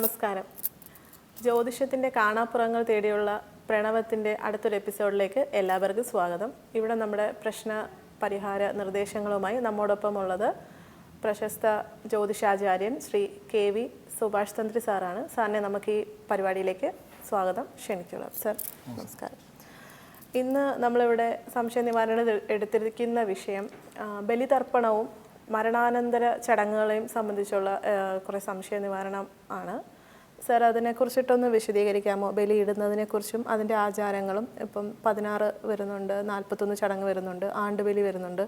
നമസ്കാരം. ജ്യോതിഷത്തിൻ്റെ കാണാപ്പുറങ്ങൾ തേടിയുള്ള പ്രണവത്തിൻ്റെ അടുത്തൊരു എപ്പിസോഡിലേക്ക് എല്ലാവർക്കും സ്വാഗതം. ഇവിടെ നമ്മുടെ പ്രശ്ന പരിഹാര നിർദ്ദേശങ്ങളുമായി നമ്മോടൊപ്പം ഉള്ളത് പ്രശസ്ത ജ്യോതിഷാചാര്യൻ ശ്രീ KV സുഭാഷ് തന്ത്രി സാറാണ്. സാറിനെ നമുക്ക് ഈ പരിപാടിയിലേക്ക് സ്വാഗതം ക്ഷണിച്ചോളാം. സർ നമസ്കാരം. ഇന്ന് നമ്മളിവിടെ സംശയ നിവാരണം എടുത്തിരിക്കുന്ന വിഷയം ബലിതർപ്പണവും മരണാനന്തര ചടങ്ങുകളെയും സംബന്ധിച്ചുള്ള കുറേ സംശയ നിവാരണം ആണ്. സർ അതിനെക്കുറിച്ചിട്ടൊന്ന് വിശദീകരിക്കാമോ? ബലിയിടുന്നതിനെക്കുറിച്ചും അതിൻ്റെ ആചാരങ്ങളും. ഇപ്പം 16 വരുന്നുണ്ട്, 41 ചടങ്ങ് വരുന്നുണ്ട്, ആണ്ടുബലി വരുന്നുണ്ട്.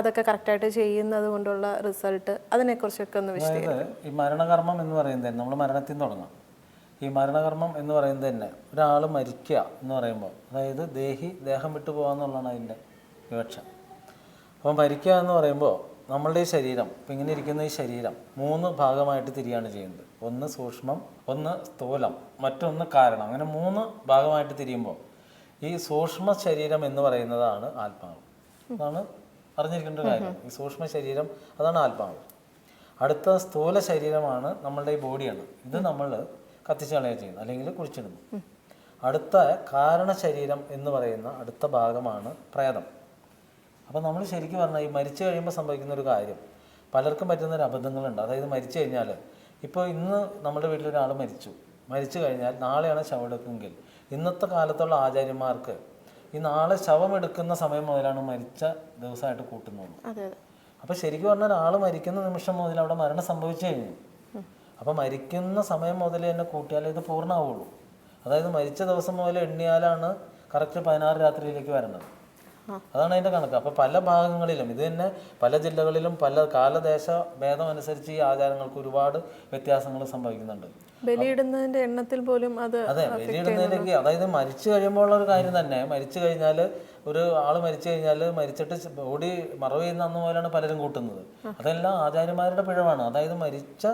അതൊക്കെ കറക്റ്റായിട്ട് ചെയ്യുന്നത് കൊണ്ടുള്ള റിസൾട്ട്, അതിനെക്കുറിച്ചൊക്കെ ഒന്ന് വിശദീകരിക്കാം. ഈ മരണകർമ്മം എന്ന് പറയുന്നത് നമ്മൾ മരണത്തിൽ നിന്ന് തുടങ്ങാം. ഈ മരണകർമ്മം എന്ന് പറയുന്നത് തന്നെ ഒരാൾ മരിക്കുക എന്ന് പറയുമ്പോൾ, അതായത് ദേഹം വിട്ടു പോകുക എന്നുള്ളതാണ് അതിൻ്റെ വിവക്ഷ. അപ്പം മരിക്കുക എന്ന് പറയുമ്പോൾ നമ്മളുടെ ഈ ശരീരം, ഇപ്പം ഇങ്ങനെ ഇരിക്കുന്ന ഈ ശരീരം 3 ഭാഗമായിട്ട് തിരിയാണ് ചെയ്യുന്നത്. ഒന്ന് സൂക്ഷ്മം, ഒന്ന് സ്ഥൂലം, മറ്റൊന്ന് കാരണം. അങ്ങനെ 3 ഭാഗമായിട്ട് തിരിയുമ്പോൾ ഈ സൂക്ഷ്മ ശരീരം എന്ന് പറയുന്നതാണ് ആത്മാവ്. അതാണ് അറിഞ്ഞിരിക്കേണ്ട ഒരു കാര്യം. ഈ സൂക്ഷ്മ ശരീരം അതാണ് ആത്മാവ്. അടുത്ത സ്ഥൂല ശരീരമാണ് നമ്മളുടെ ഈ ബോഡിയാണ്. ഇത് നമ്മൾ കത്തിച്ച് കളയുക ചെയ്യുന്നു, അല്ലെങ്കിൽ കുഴിച്ചിടുന്നു. അടുത്ത കാരണ ശരീരം എന്ന് പറയുന്ന അടുത്ത ഭാഗമാണ് പ്രേതം. അപ്പോൾ നമ്മൾ ശരിക്കും പറഞ്ഞാൽ ഈ മരിച്ചു കഴിയുമ്പോൾ സംഭവിക്കുന്ന ഒരു കാര്യം, പലർക്കും പറ്റുന്നൊരു അബദ്ധങ്ങളുണ്ട്. അതായത് മരിച്ചു കഴിഞ്ഞാൽ, ഇപ്പോൾ ഇന്ന് നമ്മുടെ വീട്ടിലൊരാൾ മരിച്ചു കഴിഞ്ഞാൽ നാളെയാണ് ശവമെടുക്കുമെങ്കിൽ ഇന്നത്തെ കാലത്തുള്ള ആചാര്യന്മാർക്ക് ഈ നാളെ ശവമെടുക്കുന്ന സമയം മുതലാണ് മരിച്ച ദിവസമായിട്ട് കൂട്ടുന്നത്. അപ്പോൾ ശരിക്കും പറഞ്ഞാൽ ഒരാൾ മരിക്കുന്ന നിമിഷം മുതൽ അവിടെ മരണം സംഭവിച്ചു കഴിഞ്ഞു. അപ്പോൾ മരിക്കുന്ന സമയം മുതൽ തന്നെ കൂട്ടിയാലേ ഇത് പൂർണ്ണമാവുള്ളൂ. അതായത് മരിച്ച ദിവസം മുതൽ എണ്ണിയാലാണ് കറക്റ്റ് 16 രാത്രിയിലേക്ക് വരേണ്ടത്. അതാണ് അതിൻ്റെ കണക്ക്. അപ്പോൾ പല ഭാഗങ്ങളിലും ഇത് തന്നെ, പല ജില്ലകളിലും പല കാലദേശ ഭേദം അനുസരിച്ച് ഈ ആചാരങ്ങൾക്ക് ഒരുപാട് വ്യത്യാസങ്ങൾ സംഭവിക്കുന്നുണ്ട്. ബലിയിടുന്നതിൻ്റെ എണ്ണത്തിൽ പോലും അത് അതെ, ബലിയിടുന്നതിലേക്ക്, അതായത് മരിച്ചു കഴിയുമ്പോൾ ഉള്ള ഒരു കാര്യം തന്നെ, മരിച്ചു കഴിഞ്ഞാൽ ഒരു ആൾ മരിച്ചു കഴിഞ്ഞാൽ മരിച്ചിട്ട് ബോഡി മറവ് ചെയ്യുന്ന അന്ന് മുതലാണ് പലരും കൂട്ടുന്നത്. അതെല്ലാം ആചാര്യന്മാരുടെ പിഴവാണ്. അതായത് മരിച്ച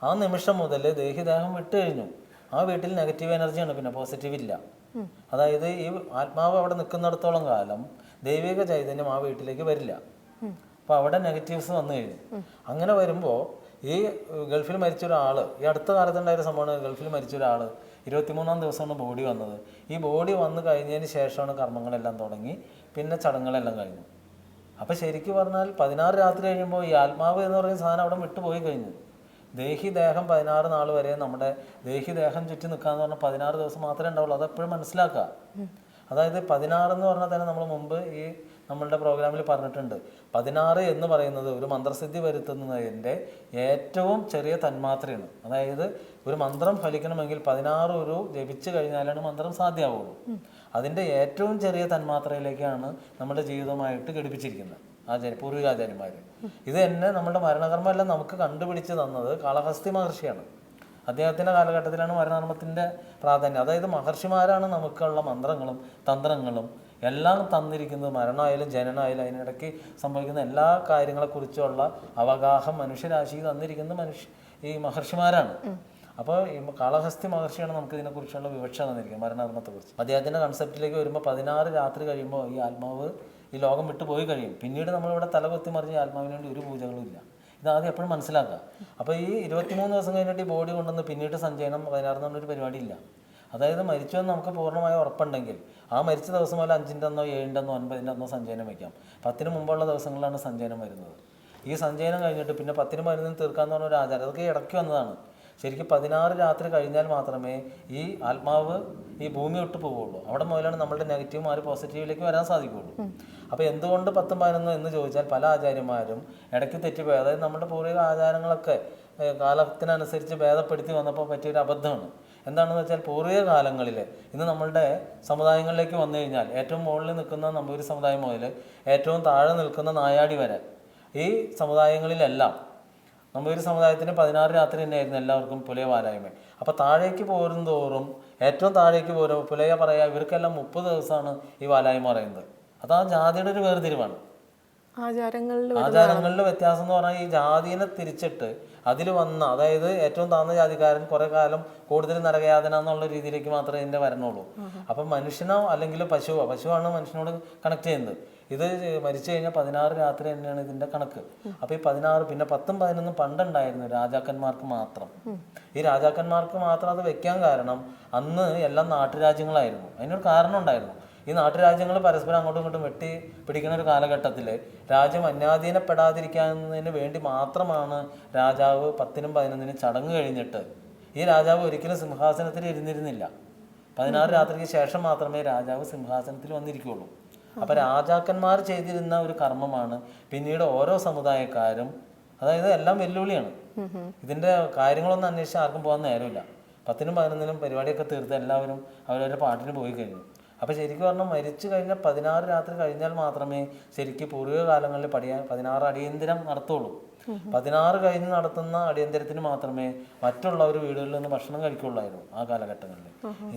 ആ നിമിഷം മുതൽ ദേഹം വിട്ടു കഴിഞ്ഞു. ആ വീട്ടിൽ നെഗറ്റീവ് എനർജിയാണ്, പിന്നെ പോസിറ്റീവ് ഇല്ല. അതായത് ഈ ആത്മാവ് അവിടെ നിൽക്കുന്നിടത്തോളം കാലം ദൈവിക ചൈതന്യം ആ വീട്ടിലേക്ക് വരില്ല. അപ്പോൾ അവിടെ നെഗറ്റീവ്സ് വന്നു കഴിഞ്ഞു. അങ്ങനെ വരുമ്പോൾ ഈ ഗൾഫിൽ മരിച്ച ഒരാൾ, ഈ അടുത്ത കാലത്തുണ്ടായൊരു സംഭവമാണ്, ഗൾഫിൽ മരിച്ച ഒരാൾ 23-ാം ദിവസമാണ് ബോഡി വന്നത്. ഈ ബോഡി വന്നു കഴിഞ്ഞതിന് ശേഷമാണ് കർമ്മങ്ങളെല്ലാം തുടങ്ങി, പിന്നെ ചടങ്ങുകളെല്ലാം കഴിഞ്ഞു. അപ്പോൾ ശരിക്കും പറഞ്ഞാൽ 16 രാത്രി കഴിയുമ്പോൾ ഈ ആത്മാവ് എന്ന് പറയുന്ന സാധനം അവിടെ വിട്ടുപോയി കഴിഞ്ഞു. ദേഹം 16 നാൾ വരെ നമ്മുടെ ദേഹം ചുറ്റി നിൽക്കാന്ന് പറഞ്ഞാൽ 16 ദിവസം മാത്രമേ ഉണ്ടാവുള്ളൂ. അതെപ്പോഴും മനസ്സിലാക്കുക. അതായത് 16 എന്ന് പറഞ്ഞാൽ തന്നെ നമ്മൾ മുമ്പ് ഈ നമ്മളുടെ പ്രോഗ്രാമിൽ പറഞ്ഞിട്ടുണ്ട്. 16 എന്ന് പറയുന്നത് ഒരു മന്ത്രസിദ്ധി വരുത്തുന്നതിൻ്റെ ഏറ്റവും ചെറിയ തന്മാത്രയാണ്. അതായത് ഒരു മന്ത്രം ഫലിക്കണമെങ്കിൽ 16 ഒരു ജപിച്ചു കഴിഞ്ഞാലാണ് മന്ത്രം സാധ്യമാവുള്ളൂ. അതിൻ്റെ ഏറ്റവും ചെറിയ തന്മാത്രയിലേക്കാണ് നമ്മുടെ ജീവിതമായിട്ട് ഘടിപ്പിച്ചിരിക്കുന്നത് പൂർവികാചാര്യന്മാർ. ഇത് തന്നെ നമ്മുടെ മരണകർമ്മമെല്ലാം നമുക്ക് കണ്ടുപിടിച്ച് തന്നത് കാളഹസ്തി മഹർഷിയാണ്. അദ്ദേഹത്തിൻ്റെ കാലഘട്ടത്തിലാണ് മരണകർമ്മത്തിൻ്റെ പ്രാധാന്യം. അതായത് മഹർഷിമാരാണ് നമുക്കുള്ള മന്ത്രങ്ങളും തന്ത്രങ്ങളും എല്ലാം തന്നിരിക്കുന്നത്. മരണമായാലും ജനനമായാലും അതിനിടയ്ക്ക് സംഭവിക്കുന്ന എല്ലാ കാര്യങ്ങളെക്കുറിച്ചുള്ള അവഗാഹം മനുഷ്യരാശിക്ക് തന്നിരിക്കുന്നത് ഈ മഹർഷിമാരാണ്. അപ്പോൾ ഈ കാളഹസ്തി മഹർഷിയാണ് നമുക്ക് ഇതിനെക്കുറിച്ചുള്ള വിവക്ഷ തന്നിരിക്കുന്നത്, മരണകർമ്മത്തെക്കുറിച്ച്. അദ്ദേഹത്തിൻ്റെ കൺസെപ്റ്റിലേക്ക് വരുമ്പോൾ 16 രാത്രി കഴിയുമ്പോൾ ഈ ആത്മാവ് ഈ ലോകം വിട്ടു പോയി കഴിയും. പിന്നീട് നമ്മളിവിടെ തലകൊത്തി മറിഞ്ഞ ആത്മാവിന് വേണ്ടി ഒരു പൂജകളും ഇല്ല. ഇതാദ്യം എപ്പോഴും മനസ്സിലാക്കുക. അപ്പോൾ ഈ 23 ദിവസം കഴിഞ്ഞിട്ട് ഈ ബോഡി കൊണ്ടുവന്ന് പിന്നീട് സഞ്ചയനം 16 എന്നൊരു പരിപാടിയില്ല. അതായത് മരിച്ചുവെന്ന് നമുക്ക് പൂർണ്ണമായ ഉറപ്പുണ്ടെങ്കിൽ ആ മരിച്ച ദിവസം പോലെ 5-ൻ്റെ അന്നോ 7-ൻ്റെ അന്നോ 9-ൻ്റെ അന്നോ സഞ്ചയനം വയ്ക്കാം. 10-ന് മുമ്പുള്ള ദിവസങ്ങളിലാണ് സഞ്ചയനം വരുന്നത്. ഈ സഞ്ചയനം കഴിഞ്ഞിട്ട് പിന്നെ 10-ന് മരുന്നിന് തീർക്കാമെന്ന് പറഞ്ഞ ഒരു ആചാരം, അതൊക്കെ ഇടയ്ക്ക് വന്നതാണ്. ശരിക്കും 16 രാത്രി കഴിഞ്ഞാൽ മാത്രമേ ഈ ആത്മാവ് ഈ ഭൂമി വിട്ട് പോവുള്ളൂ. അവിടെ മുതലാണ് നമ്മളുടെ നെഗറ്റീവ് മാറി പോസിറ്റീവിലേക്ക് വരാൻ സാധിക്കുകയുള്ളൂ. അപ്പോൾ എന്തുകൊണ്ട് 10-11 എന്ന് ചോദിച്ചാൽ പല ആചാര്യന്മാരും ഇടയ്ക്ക് തെറ്റിപ്പോയി. അതായത് നമ്മുടെ പൂർവിക ആചാരങ്ങളൊക്കെ കാലത്തിനനുസരിച്ച് ഭേദപ്പെടുത്തി വന്നപ്പോൾ പറ്റിയൊരു അബദ്ധമാണ്. എന്താണെന്ന് വെച്ചാൽ പൂർവിക കാലങ്ങളിൽ ഇന്ന് നമ്മളുടെ സമുദായങ്ങളിലേക്ക് വന്നു കഴിഞ്ഞാൽ ഏറ്റവും മുകളിൽ നിൽക്കുന്ന നമ്പൂരി സമുദായം മുതൽ ഏറ്റവും താഴെ നിൽക്കുന്ന നായാടി വരെ ഈ സമുദായങ്ങളിലെല്ലാം നമ്പൂരി സമുദായത്തിന് 16 രാത്രി തന്നെയായിരുന്നു എല്ലാവർക്കും പുലയ വാലായ്മ. അപ്പോൾ താഴേക്ക് പോരും തോറും ഏറ്റവും താഴേക്ക് പോരും പുലയ പറയാ, ഇവർക്കെല്ലാം 30 ദിവസമാണ് ഈ വാലായ്മ പറയുന്നത്. അത് ആ ജാതിയുടെ ഒരു വേർതിരിവാണ്. ആചാരങ്ങളിൽ വ്യത്യാസം എന്ന് പറഞ്ഞാൽ ഈ ജാതിനെ തിരിച്ചിട്ട് അതിൽ വന്ന അതായത് ഏറ്റവും താഴ്ന്ന ജാതിക്കാരൻ കുറെ കാലം കൂടുതൽ നരകയാതന എന്നുള്ള രീതിയിലേക്ക് മാത്രമേ ഇതിന്റെ വരണുള്ളൂ. അപ്പം മനുഷ്യനോ അല്ലെങ്കിൽ പശുവാണ് മനുഷ്യനോട് കണക്ട് ചെയ്യുന്നത്. ഇത് മരിച്ചു കഴിഞ്ഞാൽ 16 രാത്രി തന്നെയാണ് ഇതിന്റെ കണക്ക്. അപ്പൊ ഈ 16 പിന്നെ 10ഉം 11ഉം പണ്ടുണ്ടായിരുന്നു രാജാക്കന്മാർക്ക് മാത്രം. ഈ രാജാക്കന്മാർക്ക് മാത്രം അത് വെക്കാൻ കാരണം അന്ന് എല്ലാം നാട്ടുരാജ്യങ്ങളായിരുന്നു. അതിനൊരു കാരണം ഉണ്ടായിരുന്നു. ഈ നാട്ടുരാജ്യങ്ങൾ പരസ്പരം അങ്ങോട്ടും ഇങ്ങോട്ടും വെട്ടി പിടിക്കുന്ന ഒരു കാലഘട്ടത്തിൽ രാജ്യം അന്യാധീനപ്പെടാതിരിക്കുന്നതിന് വേണ്ടി മാത്രമാണ് രാജാവ് 10നും 11നും ചടങ്ങ് കഴിഞ്ഞിട്ട് ഈ രാജാവ് ഒരിക്കലും സിംഹാസനത്തിൽ ഇരുന്നിരുന്നില്ല. 16 രാത്രിക്ക് ശേഷം മാത്രമേ രാജാവ് സിംഹാസനത്തിൽ വന്നിരിക്കുകയുള്ളൂ. അപ്പൊ രാജാക്കന്മാർ ചെയ്തിരുന്ന ഒരു കർമ്മമാണ് പിന്നീട് ഓരോ സമുദായക്കാരും, അതായത് എല്ലാം വെല്ലുവിളിയാണ്. ഇതിന്റെ കാര്യങ്ങളൊന്നും അന്വേഷിച്ച് ആർക്കും പോകാൻ നേരമില്ല. 10നും 11നും പരിപാടിയൊക്കെ തീർത്ത് എല്ലാവരും അവരവരുടെ പാട്ടിന് പോയി കഴിഞ്ഞു. അപ്പൊ ശരിക്കും പറഞ്ഞാൽ മരിച്ചു കഴിഞ്ഞാൽ 16 രാത്രി കഴിഞ്ഞാൽ മാത്രമേ ശരിക്കും പൂർവിക കാലങ്ങളിൽ 16 അടിയന്തരം നടത്തുള്ളൂ. 16 കഴിഞ്ഞ് നടത്തുന്ന അടിയന്തരത്തിന് മാത്രമേ മറ്റുള്ളവർ വീടുകളിൽ നിന്ന് ഭക്ഷണം കഴിക്കുള്ളായിരുന്നു ആ കാലഘട്ടങ്ങളിൽ.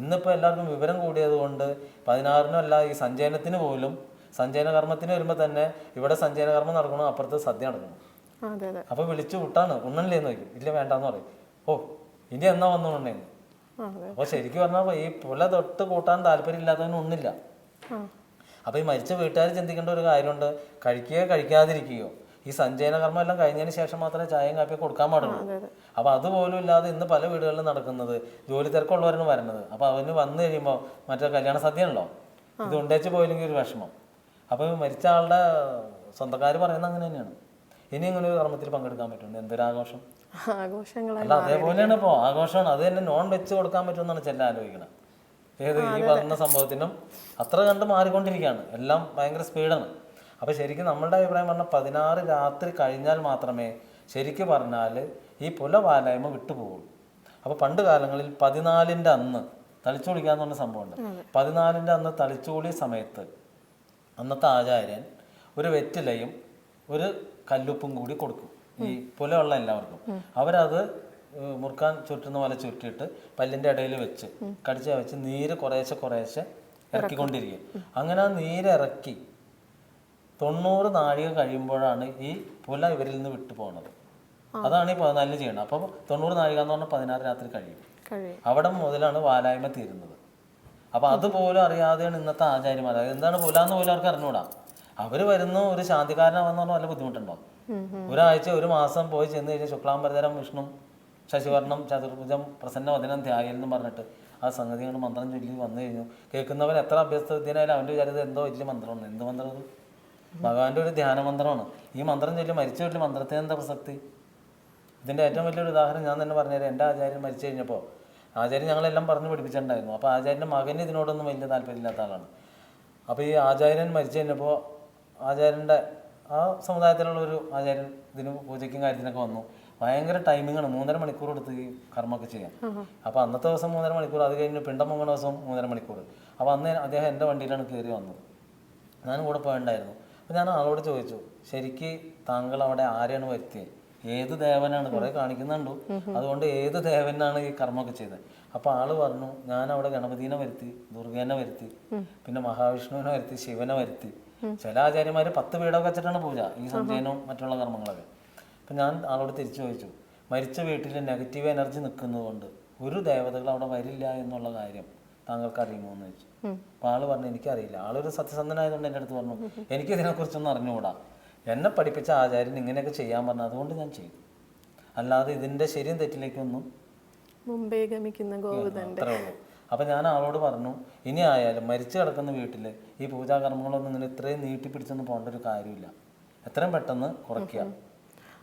ഇന്നിപ്പോ എല്ലാവർക്കും വിവരം കൂടിയത് കൊണ്ട് 16-നും അല്ല, ഈ സഞ്ചയനത്തിന് പോലും സഞ്ചയന കർമ്മത്തിന് വരുമ്പോ തന്നെ ഇവിടെ സഞ്ചയന കർമ്മം നടക്കണം, അപ്പുറത്ത് സദ്യ നടക്കണം. അപ്പൊ വിളിച്ചു വിട്ടാണ് ഉണ്ണല്ലേന്ന് ചോദിക്കും. ഇല്ല വേണ്ടാന്ന് പറയും. ഓ ഇനി എന്നാ വന്നു ഉണ്ണേന്ന്. അപ്പൊ ശരിക്കും പറഞ്ഞാൽ ഈ പുല തൊട്ട് കൂട്ടാൻ താല്പര്യം ഇല്ലാത്തവന് ഒന്നില്ല. അപ്പൊ ഈ മരിച്ച വീട്ടുകാർ ചിന്തിക്കേണ്ട ഒരു കാര്യമുണ്ട്, കഴിക്കുകയോ കഴിക്കാതിരിക്കുകയോ. ഈ സഞ്ചയന കർമ്മം എല്ലാം കഴിഞ്ഞതിന് ശേഷം മാത്രമേ ചായയും കാപ്പിയും കൊടുക്കാൻ പാടുള്ളൂ. അപ്പൊ അതുപോലും ഇല്ലാതെ ഇന്ന് പല വീടുകളിലും നടക്കുന്നത് ജോലി തിരക്കുള്ളവരാണ് വരുന്നത്. അപ്പൊ അവന് വന്നു കഴിയുമ്പോൾ മറ്റേ കല്യാണ സദ്യ ഉണ്ടോ, ഇത് ഉണ്ടേച്ച് പോയില്ലെങ്കിൽ ഒരു വിഷമം. അപ്പൊ മരിച്ച ആളുടെ സ്വന്തക്കാർ പറയുന്നത് അങ്ങനെ തന്നെയാണ്. ഇനി ഇങ്ങനെ ഒരു കർമ്മത്തിൽ പങ്കെടുക്കാൻ പറ്റുന്നുണ്ട്, എന്തൊരാഘോഷം. അല്ല അതേപോലെയാണ് ഇപ്പോ ആഘോഷമാണ്. അത് തന്നെ നോൺ വെച്ച് കൊടുക്കാൻ പറ്റുമെന്നാണ് ചെല്ലാം ആലോചിക്കണം. ഏത് ഈ പറഞ്ഞ സംഭവത്തിനും അത്ര കണ്ട് മാറിക്കൊണ്ടിരിക്കുകയാണ്. എല്ലാം ഭയങ്കര സ്പീഡാണ്. അപ്പൊ ശരിക്കും നമ്മളുടെ അഭിപ്രായം പറഞ്ഞാൽ 16 രാത്രി കഴിഞ്ഞാൽ മാത്രമേ ശരിക്കും പറഞ്ഞാൽ ഈ പുലവാലായ്മ വിട്ടുപോകുള്ളൂ. അപ്പൊ പണ്ട് കാലങ്ങളിൽ 14ന്റെ അന്ന് തളിച്ചുകുളിക്കാന്ന് പറഞ്ഞ സംഭവമുണ്ട്. 14ന്റെ അന്ന് തളിച്ചുകുളി സമയത്ത് അന്നത്തെ ആചാര്യൻ ഒരു വെറ്റിലയും ഒരു കല്ലുപ്പും കൂടി കൊടുക്കും ഈ പുലയുള്ള എല്ലാവർക്കും. അവരത് മുറുക്കാൻ ചുറ്റുന്ന പോലെ ചുറ്റിയിട്ട് പല്ലിന്റെ ഇടയിൽ വെച്ച് കടിച്ച വെച്ച് നീര് കുറേശ്ശെ ഇറക്കിക്കൊണ്ടിരിക്കും. അങ്ങനെ ആ നീരിറക്കി 90 നാഴിക കഴിയുമ്പോഴാണ് ഈ പുല ഇവരിൽ നിന്ന് വിട്ടു പോകുന്നത്. അതാണ് ഈ 14 ചെയ്യണം. അപ്പൊ 90 നാഴിക എന്ന് പറഞ്ഞാൽ 16 രാത്രി കഴിയും. അവിടെ മുതലാണ് വാലായ്മ തീരുന്നത്. അപ്പൊ അതുപോലും അറിയാതെയാണ് ഇന്നത്തെ ആചാര്യന്മാർ. എന്താണ് പുല എന്ന് പോലും അവർക്ക് അറിഞ്ഞൂടാ. അവര് വരുന്നു ഒരു ശാന്തികാരനാവെന്ന് പറഞ്ഞാൽ വല്ല ബുദ്ധിമുട്ടുണ്ടോ? ഒരാഴ്ച ഒരു മാസം പോയി ചെന്ന് കഴിഞ്ഞാൽ ശുക്ലാംബരധരം വിഷ്ണു ശശിവർണം ചതുർഭുജം പ്രസന്നവദനം ധ്യായൽ എന്ന് പറഞ്ഞിട്ട് ആ സംഗതി കൊണ്ട് മന്ത്രം ചൊല്ലി വന്നു കഴിഞ്ഞു. കേൾക്കുന്നവൻ എത്ര അഭ്യസ്തവിദ്യനായാലും അവൻ്റെ വിചാരിച്ചത് എന്തോ വലിയ മന്ത്രമാണ്. എന്ത് മന്ത്രം അത്? ഭഗവാന്റെ ഒരു ധ്യാന മന്ത്രമാണ്. ഈ മന്ത്രം ചൊല്ലി മരിച്ച വീട്ടിൽ മന്ത്രത്തിന് എന്താ പ്രസക്തി? ഇതിന്റെ ഏറ്റവും വലിയൊരു ഉദാഹരണം ഞാൻ തന്നെ പറഞ്ഞുതരാം. എൻ്റെ ആചാര്യൻ മരിച്ചു കഴിഞ്ഞപ്പോൾ ആചാര്യൻ ഞങ്ങളെല്ലാം പറഞ്ഞു പഠിപ്പിച്ചിട്ടുണ്ടായിരുന്നു. അപ്പോൾ ആചാര്യൻ്റെ മകന് ഇതിനോടൊന്നും വലിയ താല്പര്യമില്ലാത്ത ആളാണ്. അപ്പോൾ ഈ ആചാര്യൻ മരിച്ചു കഴിഞ്ഞപ്പോൾ ആചാര്യൻ്റെ ആ സമുദായത്തിലുള്ള ഒരു ആചാര്യൻ ഇതിന് പൂജയ്ക്കും കാര്യത്തിനൊക്കെ വന്നു. ഭയങ്കര ടൈമിങ്ങാണ്. 3.5 മണിക്കൂർ എടുത്ത് ഈ കർമ്മമൊക്കെ ചെയ്യാൻ. അപ്പോൾ അന്നത്തെ ദിവസം 3.5 മണിക്കൂർ, അത് കഴിഞ്ഞ് പിണ്ടം പൊങ്ങണ ദിവസം 3.5 മണിക്കൂർ. അപ്പോൾ അന്ന് അദ്ദേഹം എൻ്റെ വണ്ടിയിലാണ് കയറി വന്നത്. ഞാനും കൂടെ പോയിട്ടുണ്ടായിരുന്നു. അപ്പോൾ ഞാൻ ആളോട് ചോദിച്ചു, ശരിക്ക് താങ്കൾ അവിടെ ആരെയാണ് വരുത്തിയത്? ഏത് ദേവനാണ്? കുറെ കാണിക്കുന്നുണ്ടോ, അതുകൊണ്ട് ഏത് ദേവനാണ് ഈ കർമ്മമൊക്കെ ചെയ്തത്? അപ്പൊ ആള് പറഞ്ഞു, ഞാൻ അവിടെ ഗണപതിനെ വരുത്തി, ദുർഗേനെ വരുത്തി, പിന്നെ മഹാവിഷ്ണുവിനെ വരുത്തി, ശിവനെ വരുത്തി. ചില ആചാര്യന്മാര് 10 വീടൊക്കെ വെച്ചിട്ടാണ് പൂജ, ഈ സഞ്ചയനവും മറ്റുള്ള കർമ്മങ്ങളൊക്കെ. അപ്പൊ ഞാൻ ആളോട് തിരിച്ചു ചോദിച്ചു, മരിച്ച വീട്ടിൽ നെഗറ്റീവ് എനർജി നിൽക്കുന്നത് കൊണ്ട് ഒരു ദേവതകൾ അവിടെ വരില്ല എന്നുള്ള കാര്യം താങ്കൾക്ക് അറിയുമോ എന്ന് ചോദിച്ചു. അപ്പൊ ആള് പറഞ്ഞു, എനിക്കറിയില്ല. ആളൊരു സത്യസന്ധനായതുകൊണ്ട് എൻ്റെ അടുത്ത് പറഞ്ഞു, എനിക്ക് ഇതിനെക്കുറിച്ചൊന്നും അറിഞ്ഞുകൂടാ. എന്നെ പഠിപ്പിച്ച ആചാര്യൻ ഇങ്ങനെയൊക്കെ ചെയ്യാൻ പറഞ്ഞു, അതുകൊണ്ട് ഞാൻ ചെയ്തു. അല്ലാതെ ഇതിന്റെ ശരിയും തെറ്റിലേക്കൊന്നും മുമ്പേ ഗമിക്കുന്ന ഗോവിന്ദന്റെ അത്രേ ഉള്ളൂ. അപ്പൊ ഞാൻ ആളോട് പറഞ്ഞു, ഇനി ആയാലും മരിച്ചു കിടക്കുന്ന വീട്ടില് ഈ പൂജാകർമ്മങ്ങളൊന്നും ഇങ്ങനെ ഇത്രയും നീട്ടിപ്പിടിച്ചൊന്നും പോകേണ്ട ഒരു കാര്യമില്ല. എത്രയും പെട്ടെന്ന് കുറയ്ക്കുക.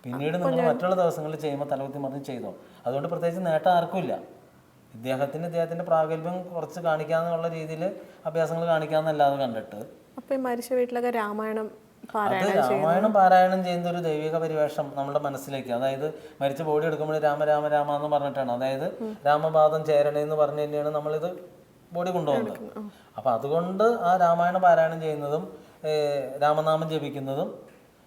പിന്നീട് നിങ്ങൾ മറ്റുള്ള ദിവസങ്ങളിൽ ചെയ്യുമ്പോൾ തലകുത്തി മറിഞ്ഞ് ചെയ്തോ. അതുകൊണ്ട് പ്രത്യേകിച്ച് നേട്ടം ആർക്കും ഇല്ല. ഇദ്ദേഹത്തിന്റെ പ്രാഗൽഭ്യം കുറച്ച് കാണിക്കാന്നുള്ള രീതിയിൽ അഭ്യാസങ്ങൾ കാണിക്കാന്നല്ലാതെ കണ്ടിട്ട്. അപ്പൊ ഈ മരിച്ച വീട്ടിലൊക്കെ രാമായണം പാരായണം ചെയ്യുന്ന ഒരു ദൈവിക പരിവേഷം നമ്മുടെ മനസ്സിലേക്ക്, അതായത് മരിച്ച ബോഡി എടുക്കുമ്പോൾ രാമ രാമ രാമ എന്ന് പറഞ്ഞിട്ടാണ്, അതായത് രാമപാദം ചേരണേ എന്ന് പറഞ്ഞു തന്നെയാണ് നമ്മളിത് ബോഡി കൊണ്ടുപോകുന്നത്. അപ്പൊ അതുകൊണ്ട് ആ രാമായണ പാരായണം ചെയ്യുന്നതും രാമനാമം ജപിക്കുന്നതും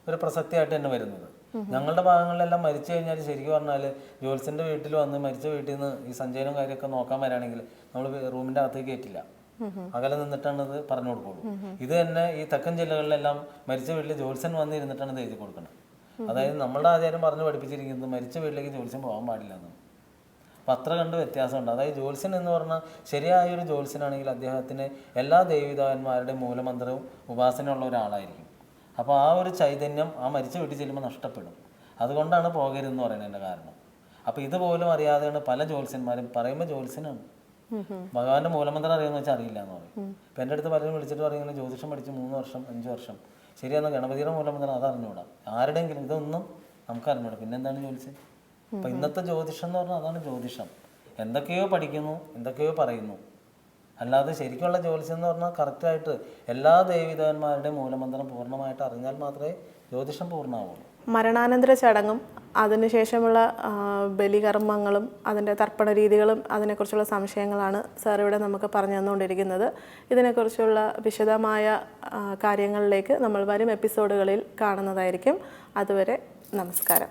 ഒരു പ്രസക്തിയായിട്ട് തന്നെ വരുന്നത്. ഞങ്ങളുടെ ഭാഗങ്ങളിലെല്ലാം മരിച്ചു കഴിഞ്ഞാൽ ശരിക്കും പറഞ്ഞാൽ ജോത്സ്യന്റെ വീട്ടിൽ വന്ന് മരിച്ച വീട്ടിൽ നിന്ന് ഈ സഞ്ചയനവും കാര്യമൊക്കെ നോക്കാൻ വരാണെങ്കിൽ നമ്മൾ റൂമിന്റെ അകത്തേക്ക് കയറ്റില്ല, അകലെ നിന്നിട്ടാണ് ഇത് പറഞ്ഞു കൊടുക്കുള്ളൂ. ഇത് തന്നെ ഈ തെക്കൻ ജില്ലകളിലെല്ലാം മരിച്ച വീട്ടിൽ ജോത്സ്യൻ വന്ന് ഇരുന്നിട്ടാണ് ഇത് എഴുതി കൊടുക്കുന്നത്. അതായത് നമ്മളുടെ ആചാര്യം പറഞ്ഞ് പഠിപ്പിച്ചിരിക്കുന്നത് മരിച്ച വീട്ടിലേക്ക് ജ്യോത്സ്യം പോകാൻ പാടില്ല എന്നാണ്. അപ്പം അത്ര കണ്ട് വ്യത്യാസമുണ്ട്. അതായത് ജ്യോത്സ്യൻ എന്ന് പറഞ്ഞാൽ ശരിയായൊരു ജ്യോത്സ്യനാണെങ്കിൽ അദ്ദേഹത്തിന് എല്ലാ ദേവീദേവന്മാരുടെയും മൂലമന്ത്രവും ഉപാസനയുള്ള ഒരാളായിരിക്കും. അപ്പോൾ ആ ഒരു ചൈതന്യം ആ മരിച്ച വീട്ടിൽ ചെല്ലുമ്പോൾ നഷ്ടപ്പെടും. അതുകൊണ്ടാണ് പോകരുതെന്ന് പറയുന്നതിൻ്റെ കാരണം. അപ്പോൾ ഇതുപോലും അറിയാതെയാണ് പല ജ്യോത്സ്യന്മാരും പറയുമ്പോൾ ജ്യോത്സ്യനാണ്, ഭഗവാന്റെ മൂലമന്ത്രം അറിയാമെന്ന് വെച്ചാൽ അറിയില്ല എന്ന് പറയും. ഇപ്പം എൻ്റെ അടുത്ത് പലരും വിളിച്ചിട്ട് പറയുന്നത് ജ്യോതിഷം പഠിച്ച് 3 വർഷം 5 വർഷം ശരിയെന്ന് ഗണപതിയുടെ മൂലമന്ത്രം അത് അറിഞ്ഞുകൂടാ, ആരുടെയെങ്കിലും ഇതൊന്നും നമുക്ക് അറിഞ്ഞൂടാ, പിന്നെ എന്താണ് ജ്യോതിഷം? അപ്പം ഇന്നത്തെ ജ്യോതിഷം എന്ന് പറഞ്ഞാൽ അതാണ് ജ്യോതിഷം. എന്തൊക്കെയോ പഠിക്കുന്നു, എന്തൊക്കെയോ പറയുന്നു, അല്ലാതെ ശരിക്കുള്ള ജ്യോതിഷം എന്ന് പറഞ്ഞാൽ കറക്റ്റായിട്ട് എല്ലാ ദേവീദേവന്മാരുടെയും മൂലമന്ത്രം പൂർണ്ണമായിട്ട് അറിഞ്ഞാൽ മാത്രമേ ജ്യോതിഷം പൂർണ്ണമാവുള്ളൂ. മരണാനന്തര ചടങ്ങും അതിനുശേഷമുള്ള ബലികർമ്മങ്ങളും അതിൻ്റെ തർപ്പണ രീതികളും അതിനെക്കുറിച്ചുള്ള സംശയങ്ങളാണ് സാർ ഇവിടെ നമുക്ക് പറഞ്ഞു തന്നുകൊണ്ടിരിക്കുന്നത്. ഇതിനെക്കുറിച്ചുള്ള വിശദമായ കാര്യങ്ങളിലേക്ക് നമ്മൾ വരും എപ്പിസോഡുകളിൽ കാണുന്നതായിരിക്കും. അതുവരെ നമസ്കാരം.